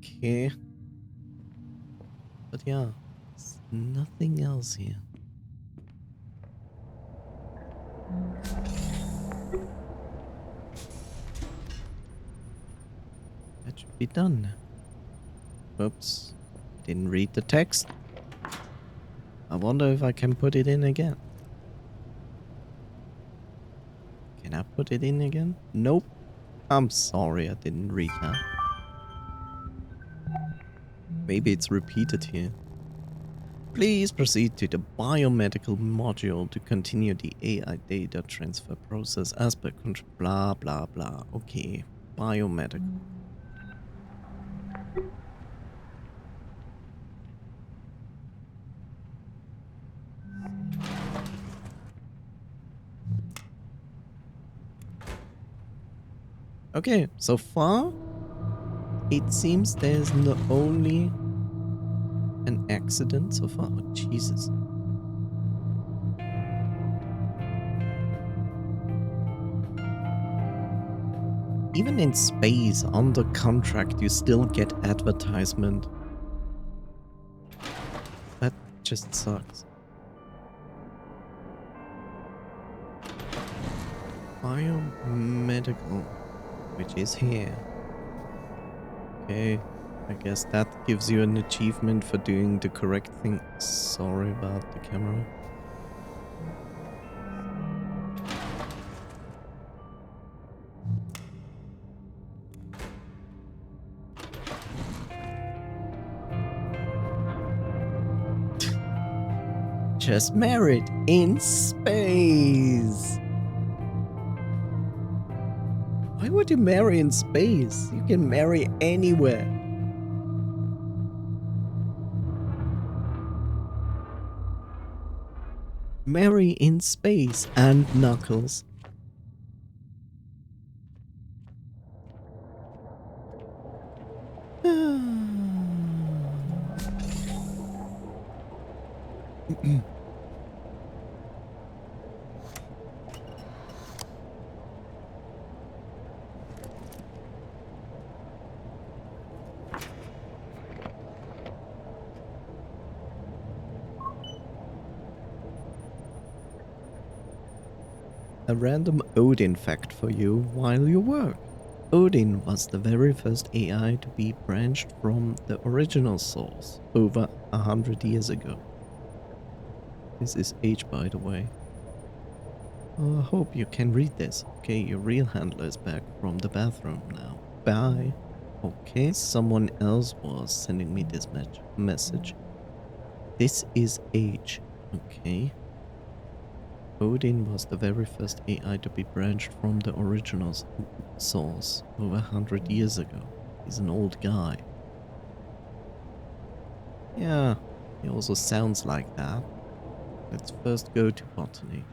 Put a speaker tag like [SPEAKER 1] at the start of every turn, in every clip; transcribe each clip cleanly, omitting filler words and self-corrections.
[SPEAKER 1] Okay. But yeah, there's nothing else here. That should be done. Oops. Didn't read the text. I wonder if I can put it in again. Can I put it in again? Nope. I'm sorry I didn't read that. Maybe it's repeated here. Please proceed to the biomedical module to continue the AI data transfer process as per blah blah blah. Okay, biomedical. Okay, so far it seems there's not only an accident so far. Oh, Jesus. Even in space, under contract, you still get advertisement. That just sucks. Biomedical, which is here. Okay, I guess that gives you an achievement for doing the correct thing. Sorry about the camera. Just married in space. Why would you marry in space? You can marry anywhere. Marry in space and Knuckles. A random Odin fact for you while you work. Odin was the very first AI to be branched from the original source over 100 years ago. This is H, by the way. Oh, I hope you can read this. Okay, your real handler is back from the bathroom now. Bye. Okay, someone else was sending me this message. This is H. Okay. Odin was the very first AI to be branched from the original source over 100 years ago. He's an old guy. Yeah, he also sounds like that. Let's first go to botany.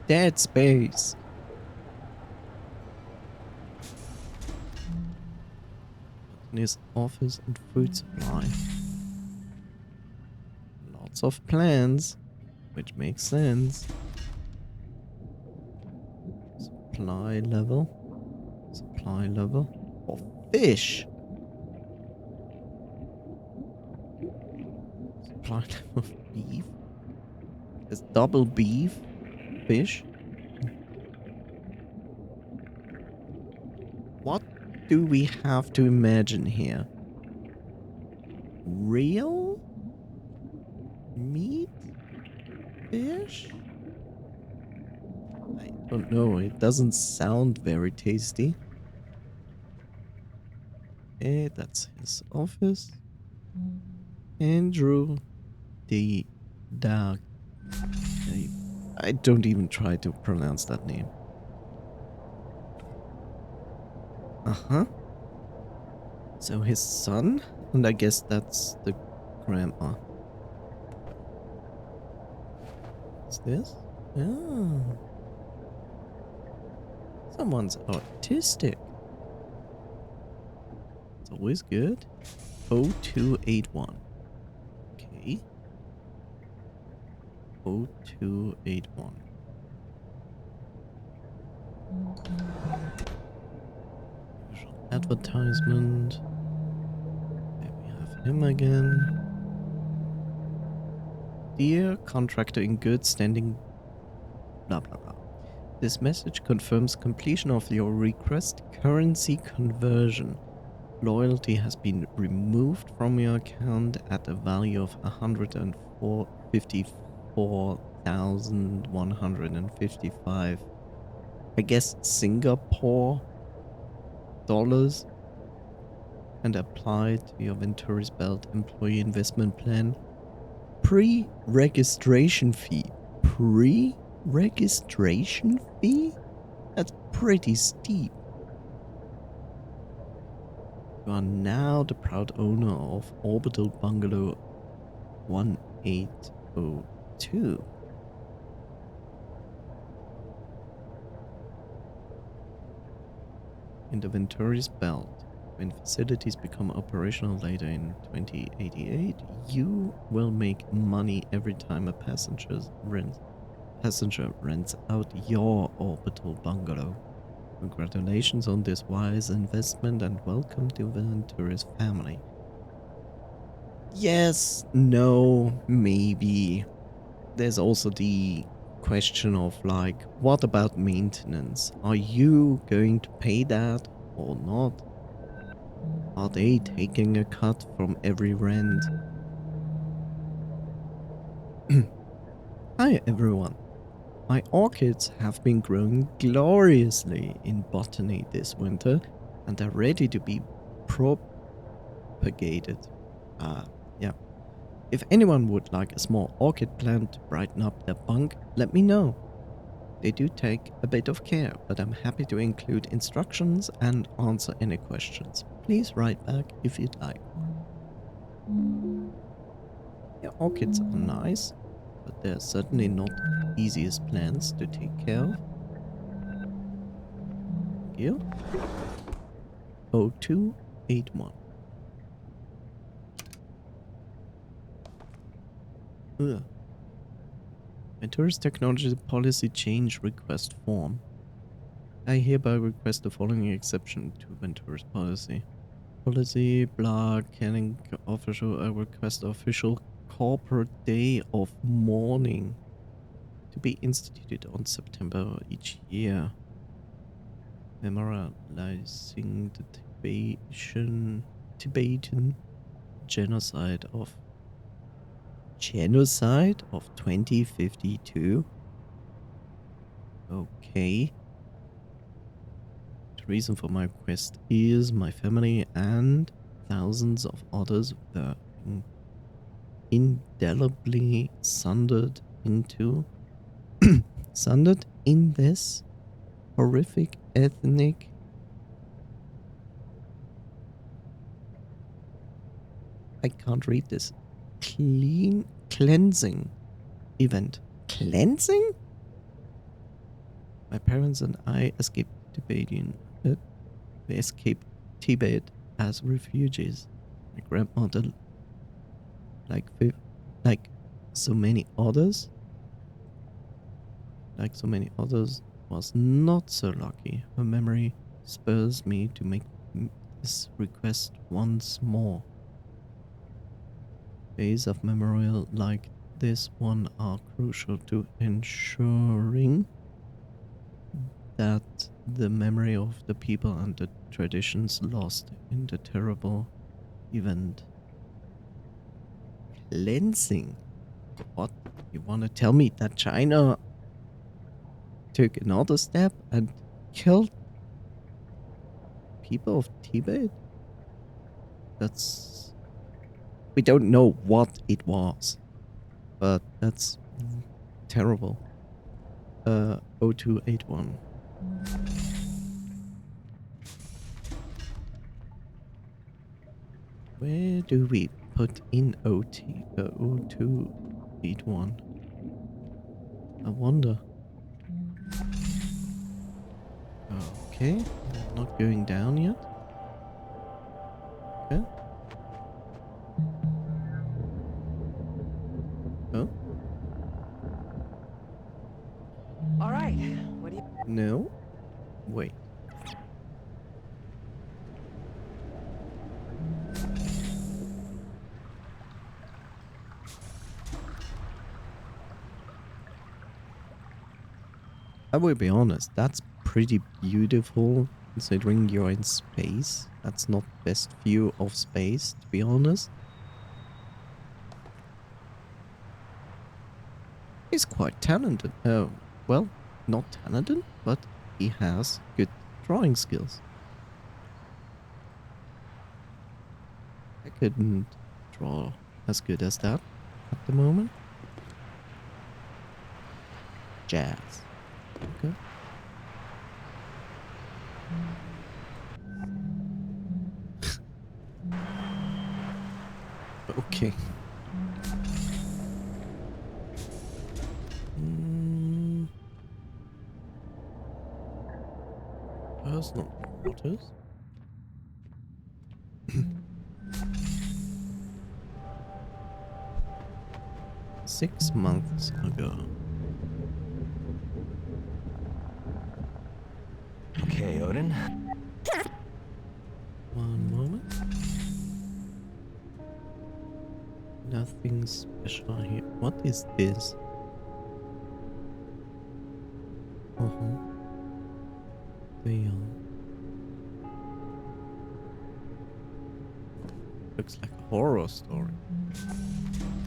[SPEAKER 1] Dead space. Botanist office and food supply. Lots of plants, which makes sense. Supply level. Supply level of fish. Supply level of beef. There's double beef. Fish. What do we have to imagine here? Real meat? Fish? I don't know. It doesn't sound very tasty. Okay, that's his office. Andrew the Dog. I don't even try to pronounce that name. Uh-huh. So his son? And I guess that's the grandma. What's this? Oh. Someone's autistic. It's always good. 0281. Okay. 0281. Usual advertisement. There we have him again. Dear contractor in good standing, blah blah blah. This message confirms completion of your request currency conversion. Loyalty has been removed from your account at a value of 154,155, I guess Singapore dollars, and applied to your Venturi's Belt Employee Investment Plan. Pre-registration fee. Pre-registration fee? That's pretty steep. You are now the proud owner of Orbital Bungalow 1802. In the Venturi's Belt. When facilities become operational later in 2088, you will make money every time a passenger rents out your orbital bungalow. Congratulations on this wise investment and welcome to the Venturi's family. Yes, no, maybe. There's also the question of like, what about maintenance? Are you going to pay that or not? Are they taking a cut from every rent? Hi everyone. My orchids have been growing gloriously in botany this winter and are ready to be propagated. Yeah. If anyone would like a small orchid plant to brighten up their bunk, let me know. They do take a bit of care, but I'm happy to include instructions and answer any questions. Please write back if you'd like. Yeah, orchids are nice, but they're certainly not the easiest plants to take care of. Thank you. 0281. Ugh. Venturi's Technology Policy Change Request Form. I hereby request the following exception to Venturi's policy. Policy, blah, canning official, I request official corporate day of mourning to be instituted on September each year. Memorializing the Tibetan genocide of 2052. Okay. The reason for my request is my family and thousands of others were indelibly sundered in this horrific ethnic I can't read this. Cleansing event. Cleansing? My parents and I escaped Tibet as refugees. My grandmother, like so many others, was not so lucky. Her memory spurs me to make this request once more. Days of memorial like this one are crucial to ensuring that the memory of the people and the traditions lost in the terrible event. Cleansing? What? You want to tell me that China took another step and killed people of Tibet? That's... We don't know what it was, but that's terrible. 0281. Where do we put in 0281? I wonder. Okay, not going down yet. Okay. Oh.
[SPEAKER 2] All right. What do you...
[SPEAKER 1] No. Wait. I will be honest, that's pretty beautiful considering you're in space. That's not the best view of space, to be honest. He's quite talented. Oh, well, not talented, but he has good drawing skills. I couldn't draw as good as that at the moment. Jazz. Okay. Okay. Personal quarters. 6 months ago.
[SPEAKER 2] Okay, Odin.
[SPEAKER 1] One moment. Nothing special here. What is this? They looks like a horror story.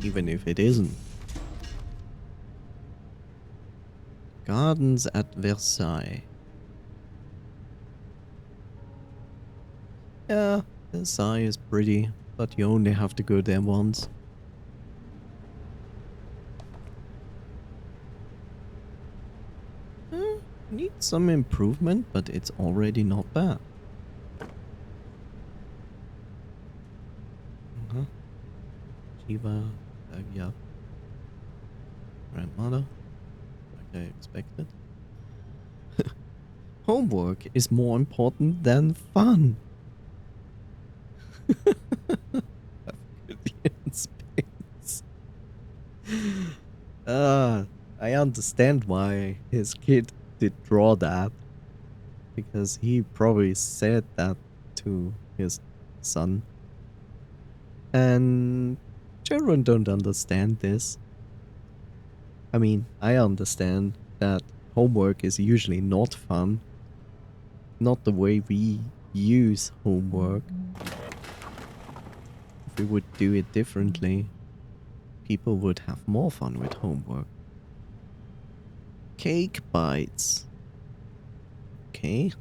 [SPEAKER 1] Even if it isn't. Gardens at Versailles. Yeah, Versailles is pretty, but you only have to go there once. Needs some improvement, but it's already not bad. Shiva, yeah. Grandmother, like I expected. Homework is more important than fun. In space. I understand why his kid did draw that. Because he probably said that to his son. And children don't understand this. I mean, I understand that homework is usually not fun. Not the way we use homework. If we would do it differently, people would have more fun with homework. Cake bites. Okay.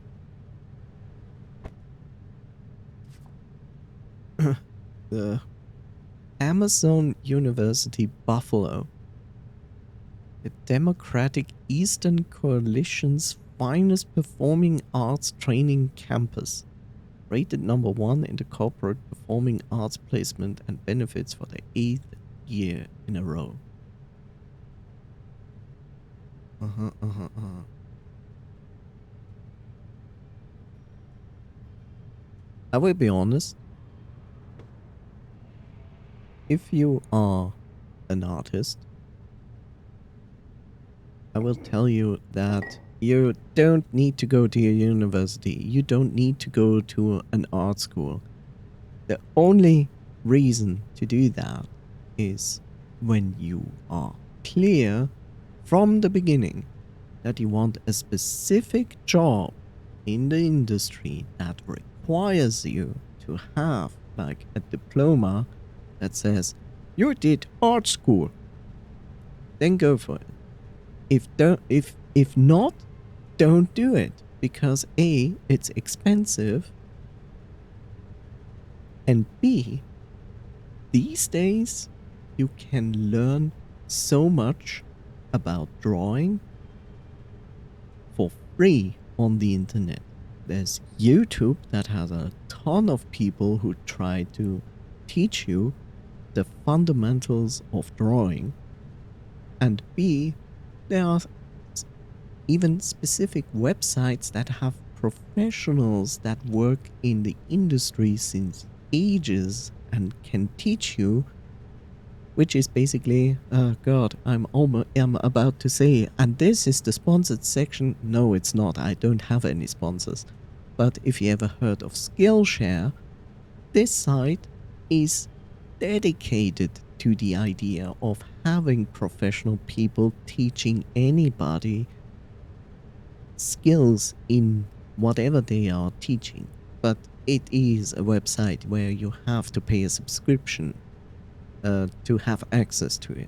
[SPEAKER 1] The Amazon University Buffalo. The Democratic Eastern Coalition's finest performing arts training campus. Rated #1 in the corporate performing arts placement and benefits for the 8th year in a row. I will be honest. If you are an artist, I will tell you that you don't need to go to a university. You don't need to go to an art school. The only reason to do that is when you are clear from the beginning that you want a specific job in the industry that requires you to have like a diploma that says you did art school, then go for it. If not, don't do it, because A, it's expensive, and B, these days you can learn so much about drawing for free on the internet. There's YouTube that has a ton of people who try to teach you the fundamentals of drawing, and B, there are even specific websites that have professionals that work in the industry since ages and can teach you which is basically, God, I'm about to say, and this is the sponsored section. No, it's not. I don't have any sponsors. But if you ever heard of Skillshare, this site is dedicated to the idea of having professional people teaching anybody skills in whatever they are teaching. But it is a website where you have to pay a subscription to have access to it.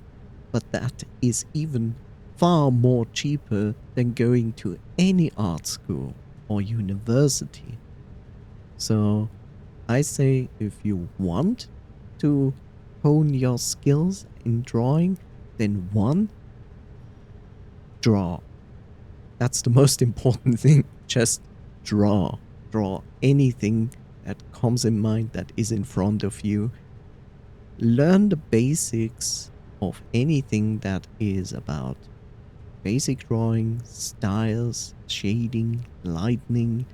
[SPEAKER 1] But that is even far more cheaper than going to any art school or university. So I say if you want to hone your skills in drawing, then one, draw. That's the most important thing. Just draw. Draw anything that comes in mind that is in front of you. Learn the basics of anything that is about basic drawing, styles, shading, lighting,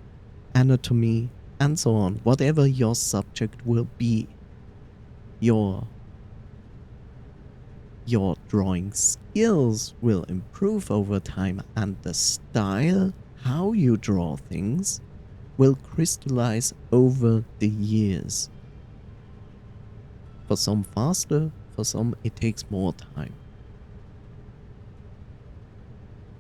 [SPEAKER 1] anatomy, and so on. Whatever your subject will be, your drawing skills will improve over time, and the style, how you draw things, will crystallize over the years. For some faster, for some it takes more time.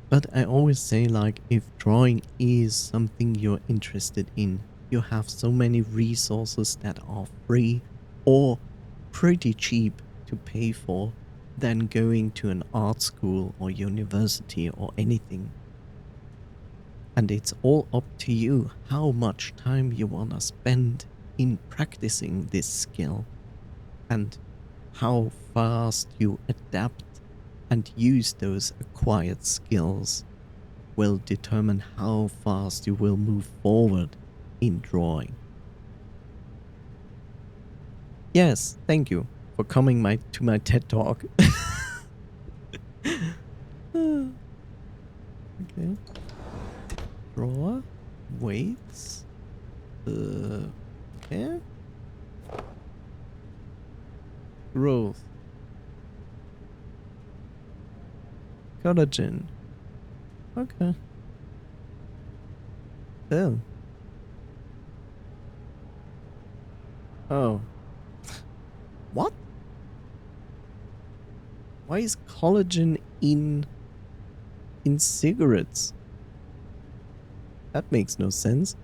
[SPEAKER 1] But I always say, like, if drawing is something you're interested in, you have so many resources that are free or pretty cheap to pay for than going to an art school or university or anything. And it's all up to you how much time you want to spend in practicing this skill and how fast you adapt and use those acquired skills will determine how fast you will move forward in drawing. Yes, thank you for coming to my TED Talk. Okay. Draw. Weights. Okay. Growth. Collagen. Okay. Oh. Oh. What? Why is collagen in cigarettes? That makes no sense.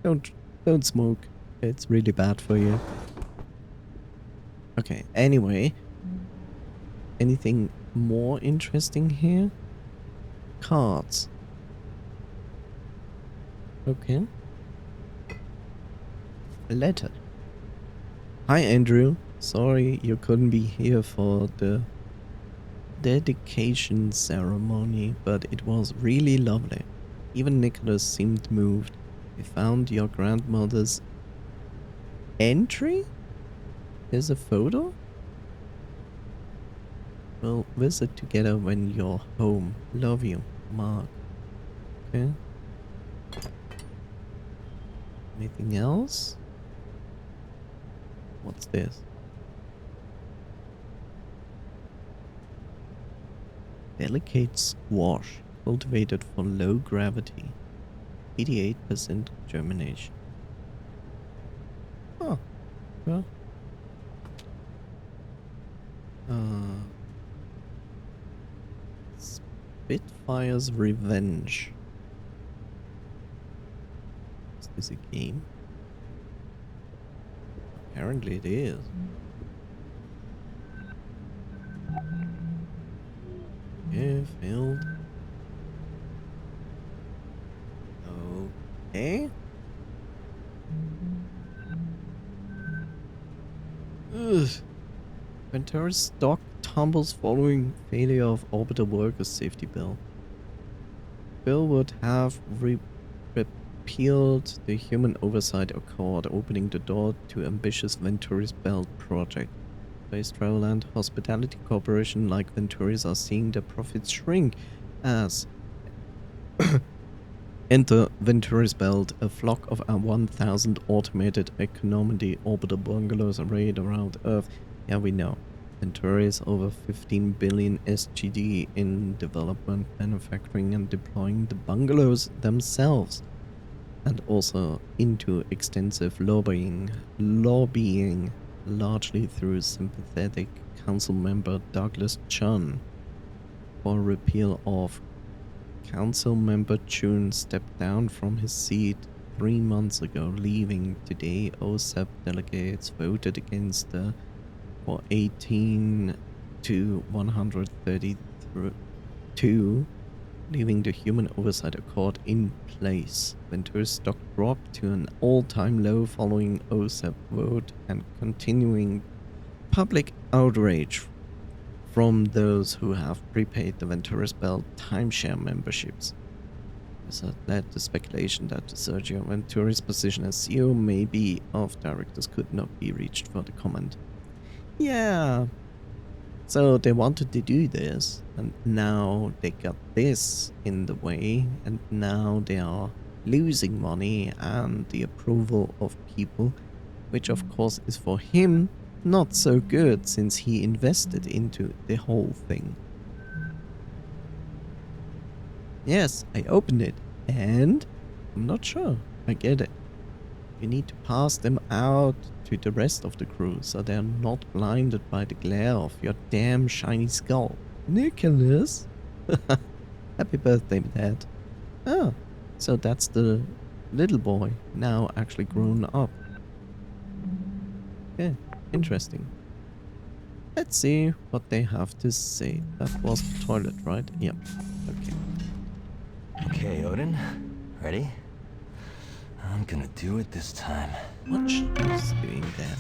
[SPEAKER 1] Don't smoke. It's really bad for you. Okay, anyway. Anything more interesting here? Cards. Okay. A letter. Hi, Andrew. Sorry you couldn't be here for the dedication ceremony, but it was really lovely. Even Nicholas seemed moved. We found your grandmother's entry? Here's a photo? We'll visit together when you're home. Love you, Mark. Okay. Anything else? What's this? Delicate squash, cultivated for low gravity. 88% germination. Oh, well. Spitfire's Revenge. Is this a game? Apparently it is. Yeah, failed. Okay. Ugh. Ventura's stock tumbles following failure of orbital workers safety bill. Bill would have repealed the Human Oversight Accord, opening the door to ambitious Venturi's Belt project. Space travel and hospitality corporation like Venturi's are seeing their profits shrink as Enter Venturi's Belt, a flock of 1,000 automated economy orbital bungalows arrayed around Earth. Yeah, we know. Venturi is over 15 billion SGD in development, manufacturing, and deploying the bungalows themselves. And also into extensive lobbying, largely through sympathetic council member Douglas Chun, for repeal of. Council member Chun stepped down from his seat 3 months ago, leaving. Today OSEP delegates voted against the for 18 to 132, leaving the Human Oversight Accord in place. Venturi's stock dropped to an all-time low following OSEP vote and continuing public outrage from those who have prepaid the Venturi's Belt timeshare memberships. This has led to speculation that Sergio Venturi's position as CEO, maybe of directors, could not be reached for the comment. Yeah. So they wanted to do this, and now they got this in the way, and now they are losing money and the approval of people, which of course is for him not so good since he invested into the whole thing. Yes, I opened it, and I'm not sure I get it. You need to pass them out to the rest of the crew so they're not blinded by the glare of your damn shiny skull. Nicholas? Happy birthday, Dad. Oh, so that's the little boy, now actually grown up. Okay, interesting. Let's see what they have to say. That was the toilet, right? Yep. Okay.
[SPEAKER 2] Okay, Odin. Ready? I'm gonna do it this time.
[SPEAKER 1] What she is doing there?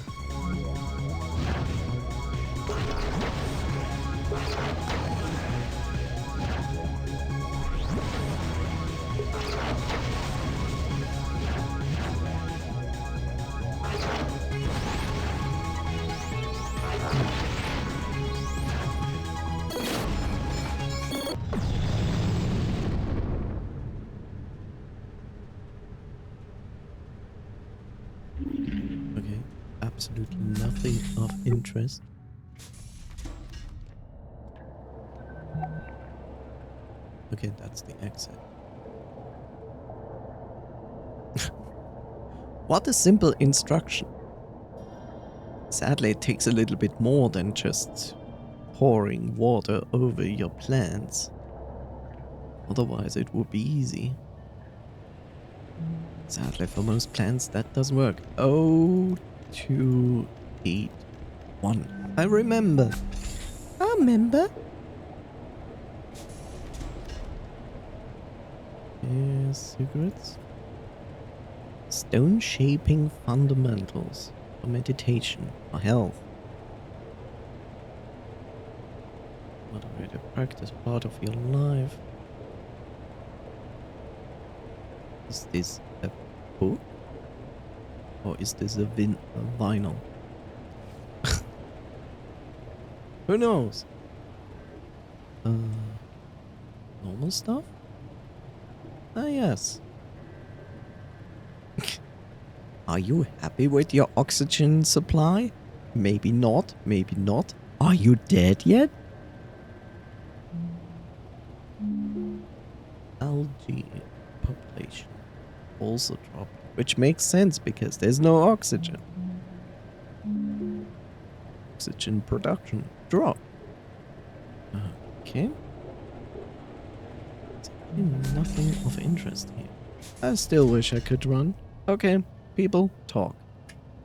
[SPEAKER 1] Okay, absolutely nothing of interest. Okay, that's the exit. What a simple instruction. Sadly, it takes a little bit more than just pouring water over your plants. Otherwise, it would be easy. Sadly, for most plants, that doesn't work. 0281. I remember. I remember. Cigarettes. Stone shaping fundamentals for meditation or health. Moderated practice part of your life. Is this a book? Or is this a vinyl? Who knows? Normal stuff? Ah, yes. Are you happy with your oxygen supply? Maybe not, maybe not. Are you dead yet? Algae population also dropped, which makes sense because there's no oxygen. Oxygen production dropped. Okay. Nothing of interest here. I still wish I could run. Okay, people, talk.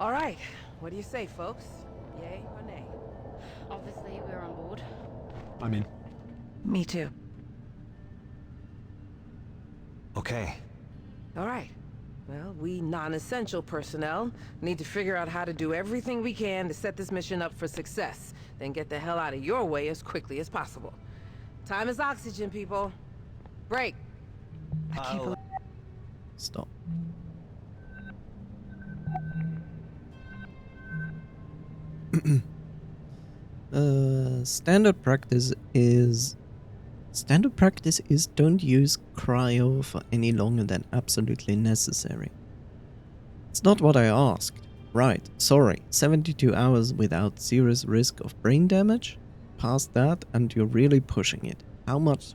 [SPEAKER 3] All right, what do you say, folks? Yay or nay?
[SPEAKER 4] Obviously, we're on board.
[SPEAKER 5] I'm in.
[SPEAKER 3] Me too.
[SPEAKER 2] Okay.
[SPEAKER 3] All right. Well, we non-essential personnel need to figure out how to do everything we can to set this mission up for success, then get the hell out of your way as quickly as possible. Time is oxygen, people. Break. I can't believe...
[SPEAKER 1] Stop. Standard practice is Standard practice is don't use cryo for any longer than absolutely necessary. It's not what I asked. Right, sorry. 72 hours without serious risk of brain damage? Past that and you're really pushing it. How much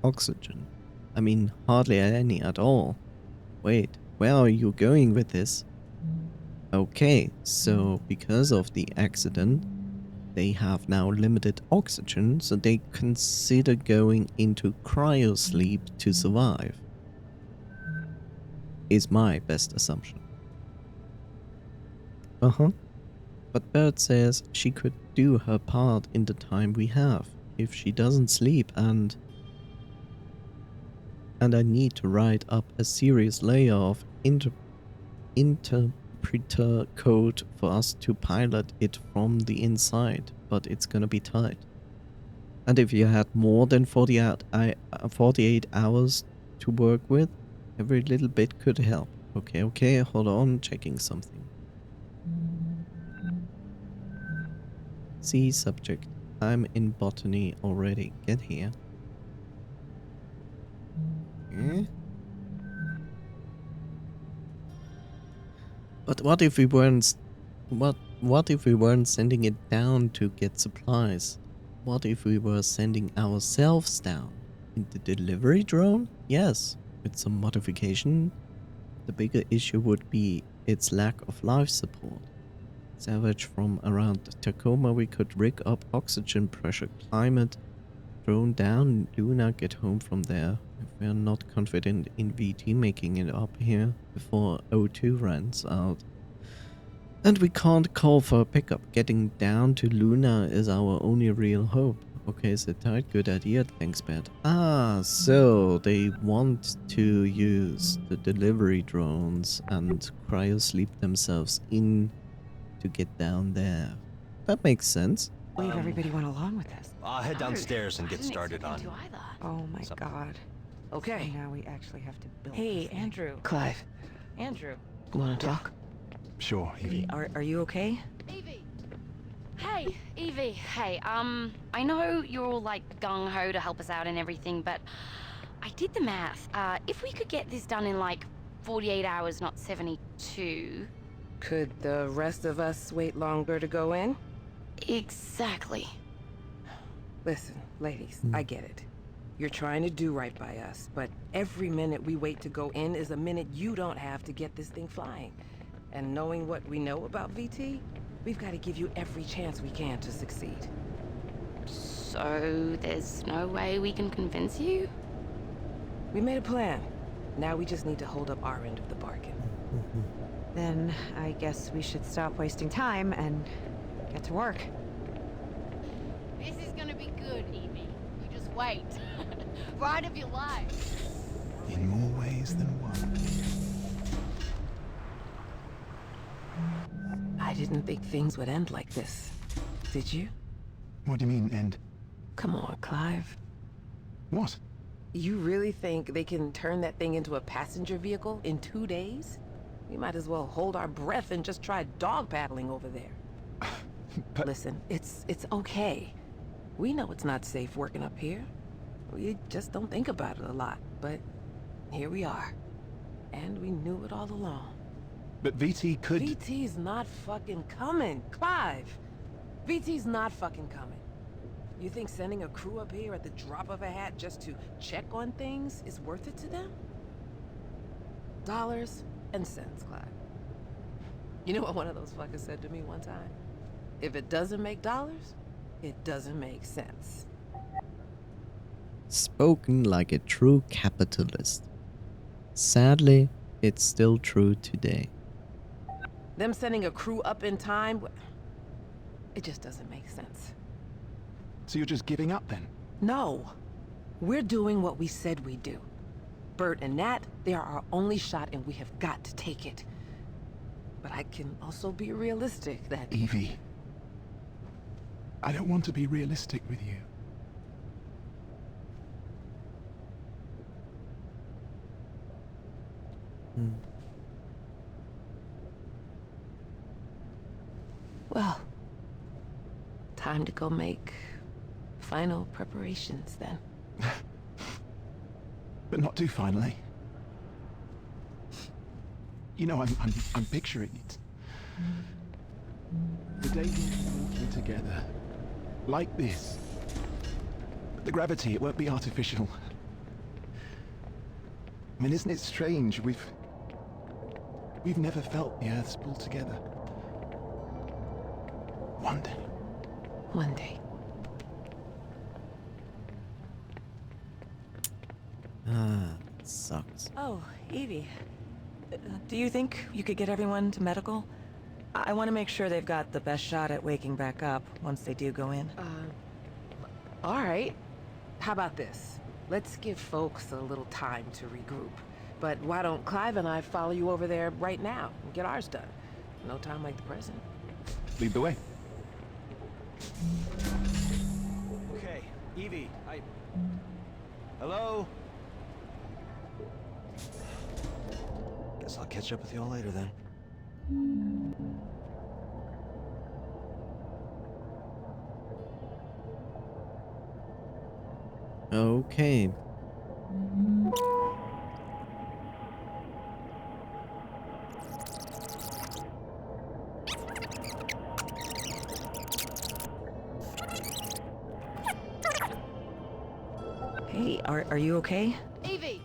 [SPEAKER 1] oxygen? I mean, hardly any at all. Wait, where are you going with this? Okay, so because of the accident, they have now limited oxygen, so they consider going into cryosleep to survive. Is my best assumption. Uh-huh. But Bird says she could do her part in the time we have. If she doesn't sleep and I need to write up a serious layer of interpreter code for us to pilot it from the inside, but it's gonna be tight. And if you had more than 48 hours to work with, every little bit could help. Okay, hold on, checking something. See subject. I'm in botany already. Get here. Eh? But what if we weren't what if we weren't sending it down to get supplies? What if we were sending ourselves down? In the delivery drone? Yes, with some modification. The bigger issue would be its lack of life support. Salvage from around Tacoma, we could rig up oxygen pressure, climate, drone down, Luna, get home from there. If we're not confident in VT making it up here before O2 runs out. And we can't call for a pickup. Getting down to Luna is our only real hope. Okay, so tight, good idea, thanks Bert. Ah, so they want to use the delivery drones and cryosleep themselves in to get down there. That makes sense.
[SPEAKER 5] I believe everybody went along with this.
[SPEAKER 2] I'll head downstairs and
[SPEAKER 4] I
[SPEAKER 2] get
[SPEAKER 4] didn't
[SPEAKER 2] started
[SPEAKER 4] expect
[SPEAKER 2] on.
[SPEAKER 4] them to either.
[SPEAKER 5] Oh my
[SPEAKER 2] Something.
[SPEAKER 5] god.
[SPEAKER 3] Okay.
[SPEAKER 5] So now we actually have to build
[SPEAKER 3] Hey,
[SPEAKER 5] this thing.
[SPEAKER 3] Andrew.
[SPEAKER 5] Clive,
[SPEAKER 3] Andrew. You want to talk?
[SPEAKER 6] Sure, Evie.
[SPEAKER 5] are you okay?
[SPEAKER 4] Evie. Hey, Evie. Hey, I know you're all like gung-ho to help us out and everything, but I did the math. If we could get this done in like 48 hours, not 72.
[SPEAKER 3] Could the rest of us wait longer to go in?
[SPEAKER 4] Exactly.
[SPEAKER 3] Listen, ladies, I get it. You're trying to do right by us, but every minute we wait to go in is a minute you don't have to get this thing flying. And knowing what we know about VT, we've got to give you every chance we can to succeed.
[SPEAKER 4] So there's no way we can convince you?
[SPEAKER 3] We made a plan. Now we just need to hold up our end of the bargain.
[SPEAKER 5] Then I guess we should stop wasting time and get to work.
[SPEAKER 7] This is gonna be good, Evie. You just wait. Ride of your life.
[SPEAKER 6] In more ways than one.
[SPEAKER 3] I didn't think things would end like this. Did you?
[SPEAKER 6] What do you mean, end?
[SPEAKER 3] Come on, Clive.
[SPEAKER 6] What?
[SPEAKER 3] You really think they can turn that thing into a passenger vehicle in 2 days? We might as well hold our breath and just try dog paddling over there.
[SPEAKER 6] But
[SPEAKER 3] Listen, it's okay. We know it's not safe working up here. We just don't think about it a lot, but here we are. And we knew it all along.
[SPEAKER 6] VT could...
[SPEAKER 3] VT's not fucking coming, Clive! VT's not fucking coming. You think sending a crew up here at the drop of a hat just to check on things is worth it to them? Dollars and cents, Clive. You know what one of those fuckers said to me one time? If it doesn't make dollars, it doesn't make sense.
[SPEAKER 1] Spoken like a true capitalist. Sadly, it's still true today.
[SPEAKER 3] Them sending a crew up in time, it just doesn't make sense.
[SPEAKER 6] So you're just giving up then?
[SPEAKER 3] No. We're doing what we said we'd do. Bert and Nat, they are our only shot and we have got to take it. But I can also be realistic that...
[SPEAKER 6] Evie. I don't want to be realistic with you.
[SPEAKER 3] Well, time to go make final preparations then.
[SPEAKER 6] But not too finally. You know, I'm picturing it. The day we're walking together. Like this. But the gravity, it won't be artificial. I mean, isn't it strange? We've never felt the Earth's pull together. One day.
[SPEAKER 3] One day.
[SPEAKER 1] Ah, that sucks.
[SPEAKER 8] Oh, Evie. Do you think you could get everyone to medical? I want to make sure they've got the best shot at waking back up once they do go in.
[SPEAKER 3] All right. How about this? Let's give folks a little time to regroup. But why don't Clive and I follow you over there right now and get ours done? No time like the present.
[SPEAKER 6] Lead the way.
[SPEAKER 2] Okay, Evie, Hello? Guess I'll catch up with y'all later then.
[SPEAKER 1] Okay.
[SPEAKER 8] Hey, are you okay?
[SPEAKER 7] Evie!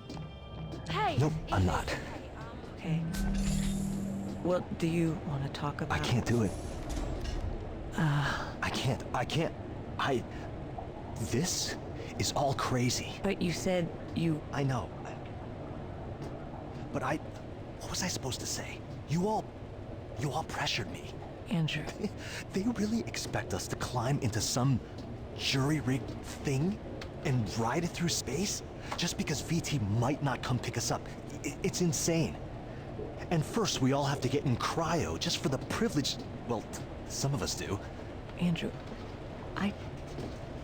[SPEAKER 7] Hey!
[SPEAKER 2] Nope, I'm
[SPEAKER 7] Evie.
[SPEAKER 2] not.
[SPEAKER 8] Okay. Well, do you want to talk about...
[SPEAKER 2] I can't do it. I can't. This is all crazy.
[SPEAKER 8] But you said you...
[SPEAKER 2] I know. But what was I supposed to say? You all pressured me.
[SPEAKER 8] Andrew.
[SPEAKER 2] They really expect us to climb into some jury-rigged thing and ride it through space just because VT might not come pick us up. It's insane. And first we all have to get in cryo just for the privilege. Well, some of us do.
[SPEAKER 8] Andrew, I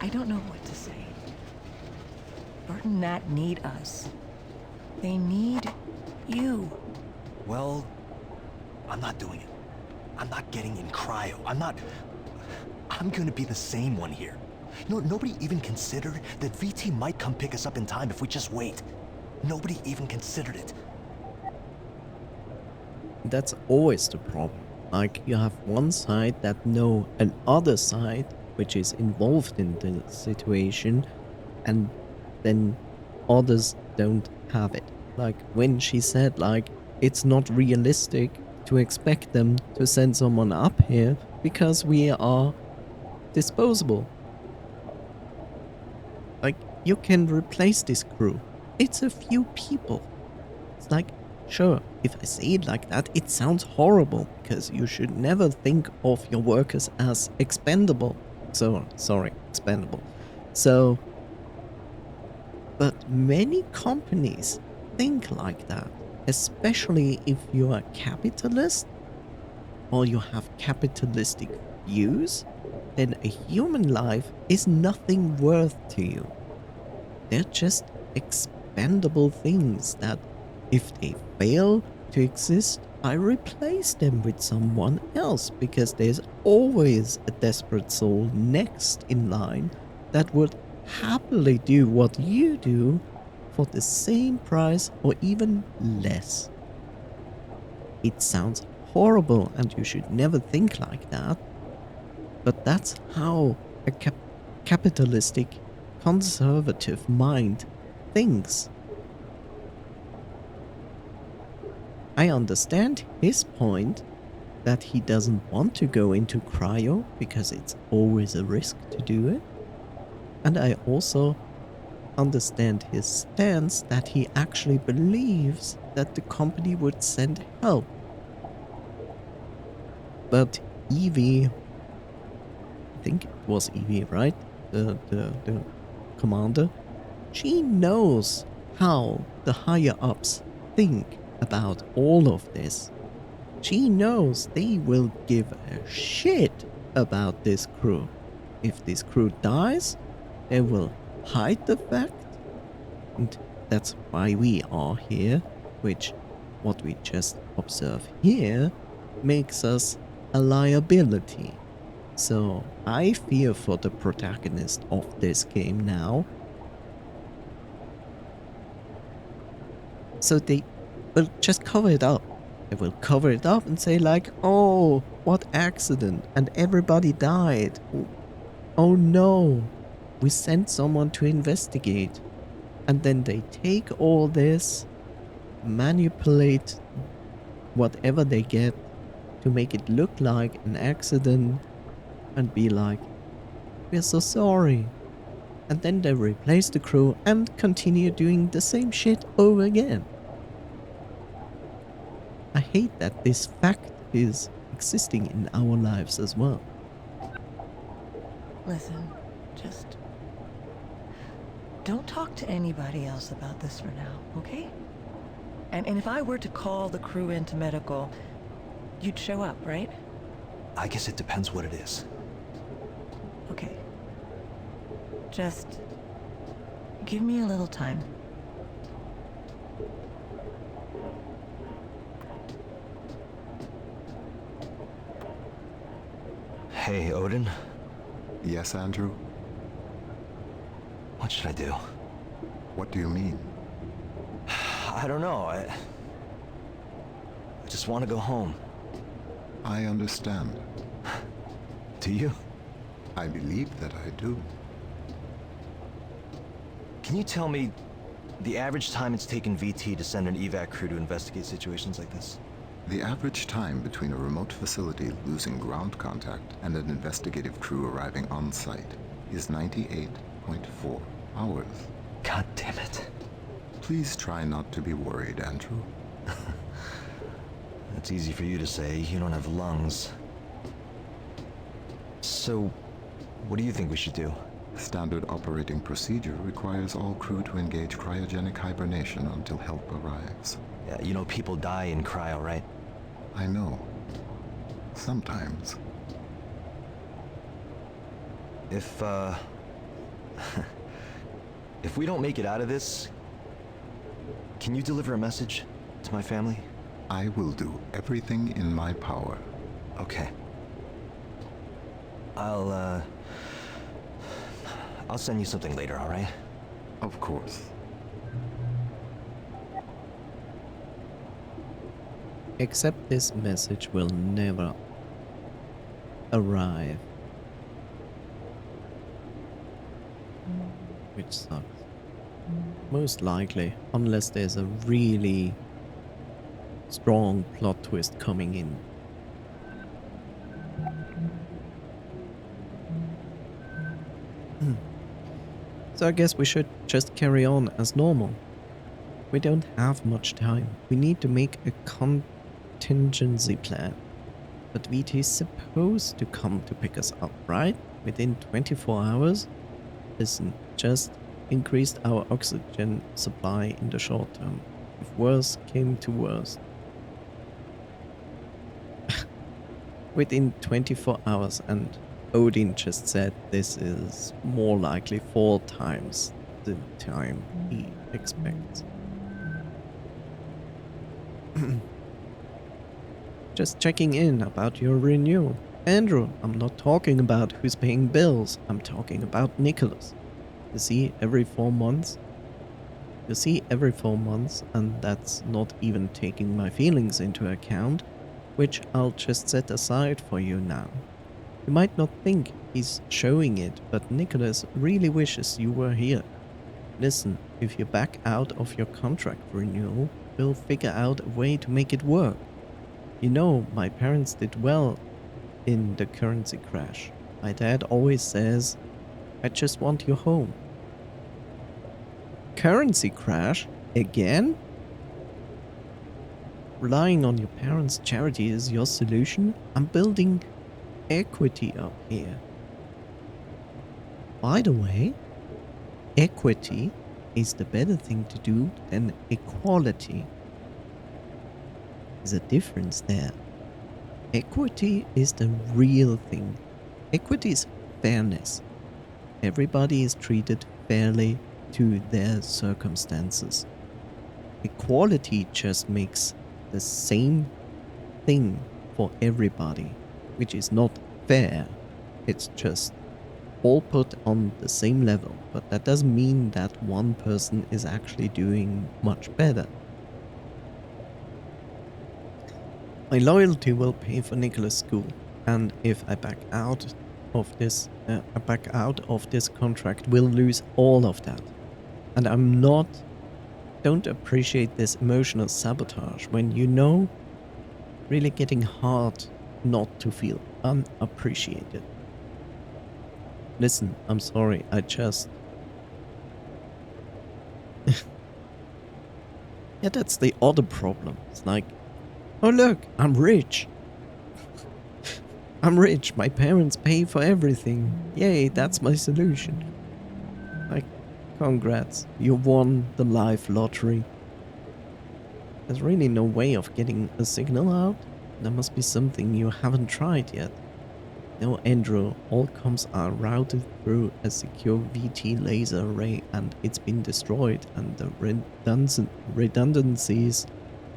[SPEAKER 8] don't know what to say. Bert and Nat need us. They need you.
[SPEAKER 2] Well, I'm not doing it. I'm not getting in cryo. I'm gonna be the sane one here. No, nobody even considered that VT might come pick us up in time if we just wait. Nobody even considered it.
[SPEAKER 1] That's always the problem. Like, you have one side that know another side which is involved in the situation, and then others don't have it. Like, when she said, like, it's not realistic to expect them to send someone up here because we are disposable. Like, you can replace this crew. It's a few people. It's like, sure, if I say it like that, it sounds horrible, because you should never think of your workers as expendable. Expendable. So, but many companies think like that, especially if you are capitalist or you have capitalistic views, then a human life is nothing worth to you. They're just expendable things that, if they fail to exist, I replace them with someone else, because there's always a desperate soul next in line that would happily do what you do for the same price or even less. It sounds horrible and you should never think like that, but that's how a capitalistic, conservative mind thinks. I understand his point that he doesn't want to go into cryo because it's always a risk to do it. And I also understand his stance that he actually believes that the company would send help. But Evie, I think it was Evie, right? The commander, she knows how the higher ups think about all of this. She knows they will give a shit about this crew. If this crew dies, they will hide the fact. And that's why we are here, which what we just observe here makes us a liability. So I fear for the protagonist of this game now. So they will just cover it up. They will cover it up and say like, oh, what accident, and everybody died. Oh no, we sent someone to investigate. And then they take all this, manipulate whatever they get to make it look like an accident and be like, we're so sorry. And then they replace the crew and continue doing the same shit over again. I hate that this fact is existing in our lives as well.
[SPEAKER 8] Listen, just don't talk to anybody else about this for now, okay? And if I were to call the crew into medical, you'd show up, right?
[SPEAKER 2] I guess it depends what it is.
[SPEAKER 8] Okay. Just give me a little time.
[SPEAKER 2] Hey, Odin.
[SPEAKER 9] Yes, Andrew?
[SPEAKER 2] What should I do?
[SPEAKER 9] What do you mean?
[SPEAKER 2] I don't know. I just want to go home.
[SPEAKER 9] I understand.
[SPEAKER 2] Do you?
[SPEAKER 9] I believe that I do.
[SPEAKER 2] Can you tell me the average time it's taken VT to send an evac crew to investigate situations like this?
[SPEAKER 9] The average time between a remote facility losing ground contact and an investigative crew arriving on site is 98.4 hours.
[SPEAKER 2] God damn it.
[SPEAKER 9] Please try not to be worried, Andrew.
[SPEAKER 2] That's easy for you to say. You don't have lungs. So, what do you think we should do?
[SPEAKER 9] Standard operating procedure requires all crew to engage cryogenic hibernation until help arrives.
[SPEAKER 2] Yeah, you know people die in cryo, right?
[SPEAKER 9] I know. Sometimes.
[SPEAKER 2] If if we don't make it out of this, can you deliver a message to my family?
[SPEAKER 9] I will do everything in my power.
[SPEAKER 2] Okay. I'll send you something later, all right?
[SPEAKER 9] Of course.
[SPEAKER 1] Except this message will never arrive. Which sucks. Most likely, unless there's a really strong plot twist coming in. So I guess we should just carry on as normal. We don't have much time. We need to make a contingency plan. But VT is supposed to come to pick us up, right? Within 24 hours? Listen, just increased our oxygen supply in the short term. If worse came to worse. Within 24 hours, and Odin just said this is more likely 4 times the time he expects. Just checking in about your renewal. Andrew, I'm not talking about who's paying bills. I'm talking about Nicholas. You see, every 4 months. You see, every 4 months, and that's not even taking my feelings into account, which I'll just set aside for you now. You might not think he's showing it, but Nicholas really wishes you were here. Listen, if you back out of your contract renewal, we'll figure out a way to make it work. You know, my parents did well in the currency crash. My dad always says, I just want you home. Currency crash? Again? Relying on your parents' charity is your solution? I'm building equity up here. By the way, equity is the better thing to do than equality. There's a difference there. Equity is the real thing. Equity is fairness. Everybody is treated fairly to their circumstances. Equality just makes the same thing for everybody, which is not fair. It's just all put on the same level, but that doesn't mean that one person is actually doing much better. My loyalty will pay for Nicholas' school, and if I back out of this contract, we'll lose all of that. And don't appreciate this emotional sabotage when you know really getting hard not to feel unappreciated. Listen, I'm sorry, I just... Yeah, that's the other problem. It's like, oh look, I'm rich. I'm rich, my parents pay for everything. Yay, that's my solution. Like, congrats, you won the life lottery. There's really no way of getting a signal out. There must be something you haven't tried yet. No, Andrew, all comms are routed through a secure VT laser array and it's been destroyed and the redundancies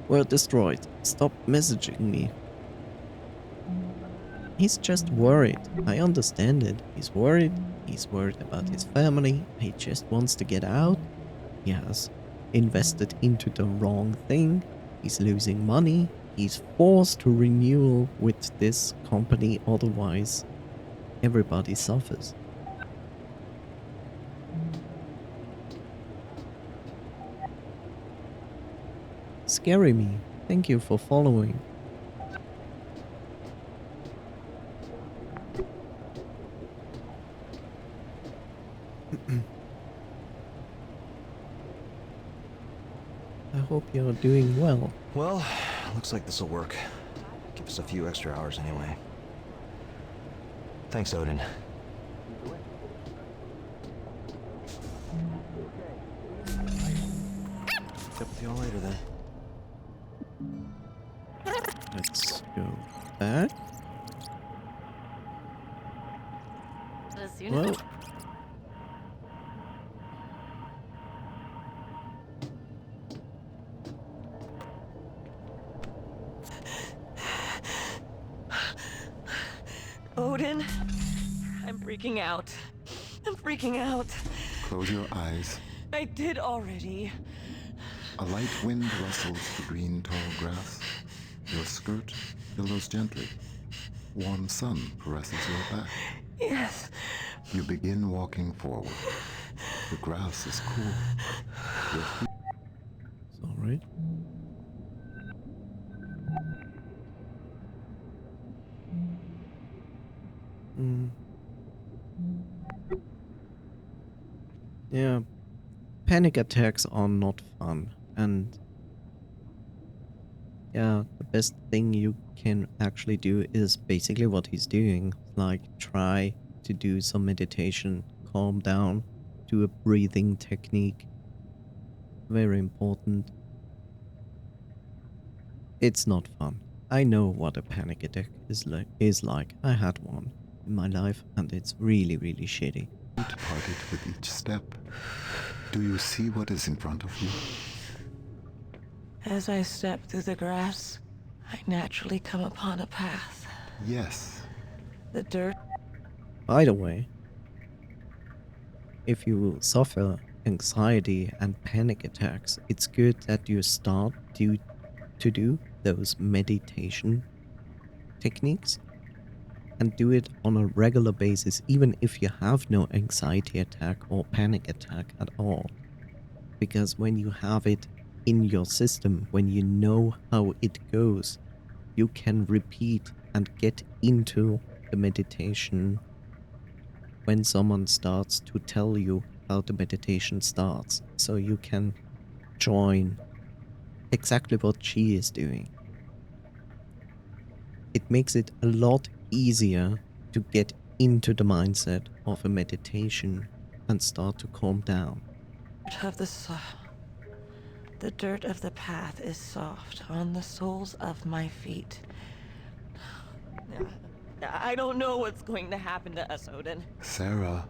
[SPEAKER 1] were destroyed. Stop messaging me. He's just worried. I understand it. He's worried. He's worried about his family. He just wants to get out. He has invested into the wrong thing. He's losing money. He's forced to renew with this company, otherwise everybody suffers. Scary me. Thank you for following. I hope you're doing well.
[SPEAKER 2] Well, looks like this'll work. Give us a few extra hours anyway. Thanks, Odin. Catch up with y'all later then.
[SPEAKER 1] Let's go back. Well,
[SPEAKER 8] Odin, I'm freaking out. I'm freaking out.
[SPEAKER 9] Close your eyes.
[SPEAKER 8] I did already.
[SPEAKER 9] A light wind rustles the green tall grass. Your skirt billows gently. Warm sun caresses your back.
[SPEAKER 8] Yes.
[SPEAKER 9] You begin walking forward. The grass is cool. Your feet
[SPEAKER 1] it's alright. Yeah, panic attacks are not fun, and yeah, the best thing you can actually do is basically what he's doing, like try to do some meditation, calm down, do a breathing technique. Very important. It's not fun. I know what a panic attack is like. I had one in my life and it's really, really shitty.
[SPEAKER 9] parted with each step. Do you see what is in front of you?
[SPEAKER 8] As I step through the grass, I naturally come upon a path.
[SPEAKER 9] Yes.
[SPEAKER 8] The dirt.
[SPEAKER 1] By the way, if you suffer anxiety and panic attacks, it's good that you start to do those meditation techniques and do it on a regular basis, even if you have no anxiety attack or panic attack at all. Because when you have it in your system, when you know how it goes, you can repeat and get into the meditation when someone starts to tell you how the meditation starts. So you can join exactly what she is doing. It makes it a lot easier to get into the mindset of a meditation and start to calm down.
[SPEAKER 8] The dirt of the path is soft on the soles of my feet. I don't know what's going to happen to us, Odin.
[SPEAKER 9] Sarah.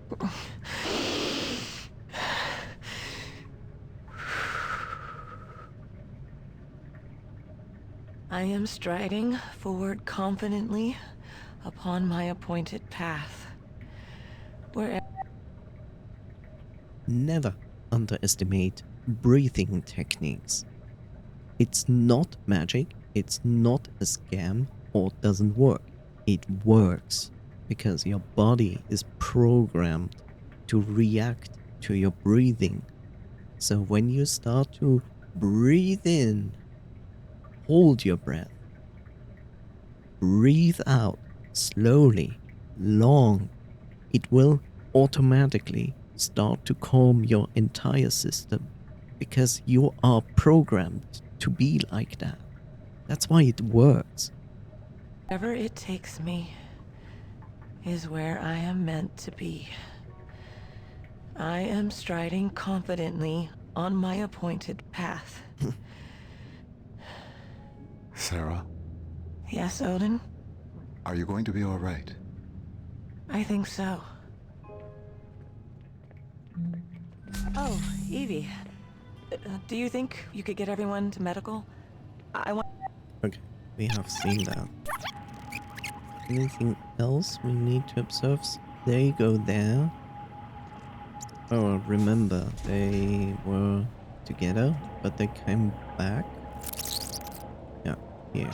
[SPEAKER 8] I am striding forward confidently upon my appointed path. We're
[SPEAKER 1] Never underestimate breathing techniques. It's not magic, it's not a scam, or it doesn't work. It works because your body is programmed to react to your breathing. So when you start to breathe in, hold your breath, breathe out slowly, long, it will automatically start to calm your entire system because you are programmed to be like that. That's why it works.
[SPEAKER 8] wherever it takes me is where I am meant to be. I am striding confidently on my appointed path.
[SPEAKER 9] Sarah,
[SPEAKER 8] Yes, Odin?
[SPEAKER 9] are you going to be all right?
[SPEAKER 8] I think so. Oh, Evie. Do you think you could get everyone to medical? I want...
[SPEAKER 1] Okay, we have seen that. Anything else we need to observe? They go there. Oh, remember, they were together, but they came back. Yeah, here.